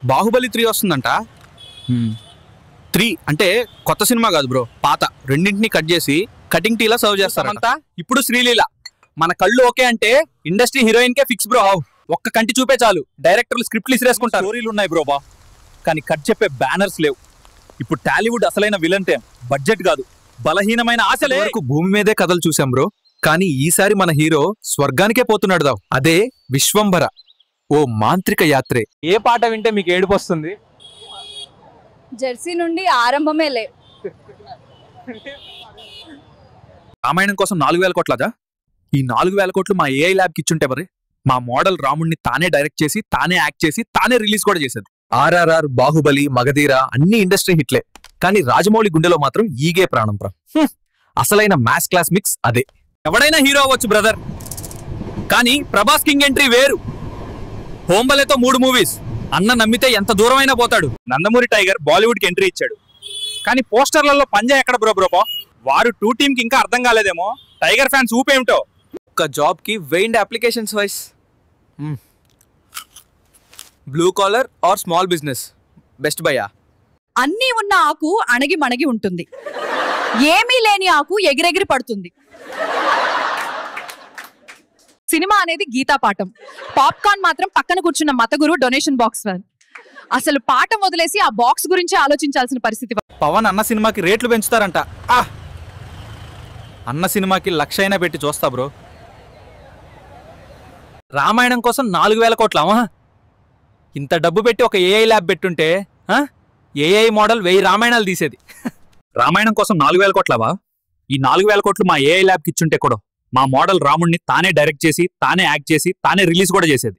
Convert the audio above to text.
బాహుబలి 3 వస్తుందంట. 3 అంటే కొత్త సినిమా కాదు బ్రో, పాత రెండింటిని కట్ చేసి కటింగ్ టీలా సర్వ్ చేస్తారంట. ఇప్పుడు శ్రీలీల మన కళ్ళు ఓకే అంటే ఇండస్ట్రీ హీరోయిన్ కే ఫిక్స్ బ్రో. ఒక్క కంటి చూపే చాలు డైరెక్టర్లు స్క్రిప్ట్లు ఇసిరేసుకుంటారు. స్టోరీలు ఉన్నాయి బ్రో బా, కానీ కట్ చెప్పే బ్యానర్స్ లేవు. ఇప్పుడు టాలీవుడ్ అసలైన విలన్ టైం బడ్జెట్ కాదు, బలహీనమైన ఆశలే. వరకు భూమి మీదే కథలు చూసాం బ్రో, కానీ ఈసారి మన హీరో స్వర్గానికే పోతున్నాడు దావు. అదే విశ్వంభర, ఓ మాంత్రిక యాత్రే. ఏ పాట వింటే మీకు ఏడుపు వస్తుంది? జెర్సీ నుండి ఆరంభమే లే. రామాయణం కోసం 4000 కోట్లదా? ఈ 4000 కోట్లు మా ఏఐ ల్యాబ్ కి ఇచ్చుంటే మరి మా మోడల్ రాముణ్ణి తానే డైరెక్ట్ చేసి, తానే యాక్ట్ చేసి, తానే రిలీజ్ కూడా చేసేది. ఆర్ఆర్ఆర్, బాహుబలి, మగధీర అన్ని ఇండస్ట్రీ హిట్లే, కానీ రాజమౌళి గుండెలో మాత్రం ఈగే ప్రాణం ప్రా. అసలైన మ్యాథ్స్ క్లాస్ మిక్స్ అదే. ఎవడైనా హీరో అవ్వచ్చు బ్రదర్, కానీ ప్రభాస్ కింగ్ ఎంట్రీ వేరు. హోంబలేతో 3 మూవీస్, అన్న నమ్మితే ఎంత దూరమైనా పోతాడు. నందమూరి టైగర్ బాలీవుడ్ కి ఎంట్రీ ఇచ్చాడు, కానీ పోస్టర్లలో పంజా ఎక్కడ బ్రో? వారు 2 టీమ్ కి ఇంకా అర్థం కాలేదేమో టైగర్ ఫ్యాన్స్ ఊపేమిటో. ఒక జాబ్ కి వెయిన్డ్ applications wise, blue collar or small business best బయ్యా. అన్నీ ఉన్న ఆకు అణగి మణగి ఉంటుంది, ఏమీ లేని ఆకు ఎగిరెగిరి పడుతుంది. సినిమా అనేది గీతా పాఠం, పాప్కార్న్ మాత్రం పక్కన కూర్చున్న మతగురు డొనేషన్ బాక్స్ ఫ్యాన్. అసలు పాఠం వదిలేసి ఆ బాక్స్ గురించి ఆలోచించాల్సిన పరిస్థితి. పవన్ అన్న సినిమాకి రేట్లు పెంచుతారంట. అన్న సినిమాకి 1,00,000 అయినా పెట్టి చూస్తా బ్రో. రామాయణం కోసం 4000 కోట్ల. ఇంత డబ్బు పెట్టి ఒక ఏఐ ల్యాబ్ పెట్టుంటే ఏఐ మోడల్ 1000 రామాయణాలు తీసేది. రామాయణం కోసం 4000 కోట్లవా? ఈ 4000 కోట్లు మా ఏఐ ల్యాబ్కి ఇచ్చుంటే కూడా మా మోడల్ రాముణ్ణి తానే డైరెక్ట్ చేసి, తానే యాక్ట్ చేసి, తానే రిలీజ్ కూడా చేసేది.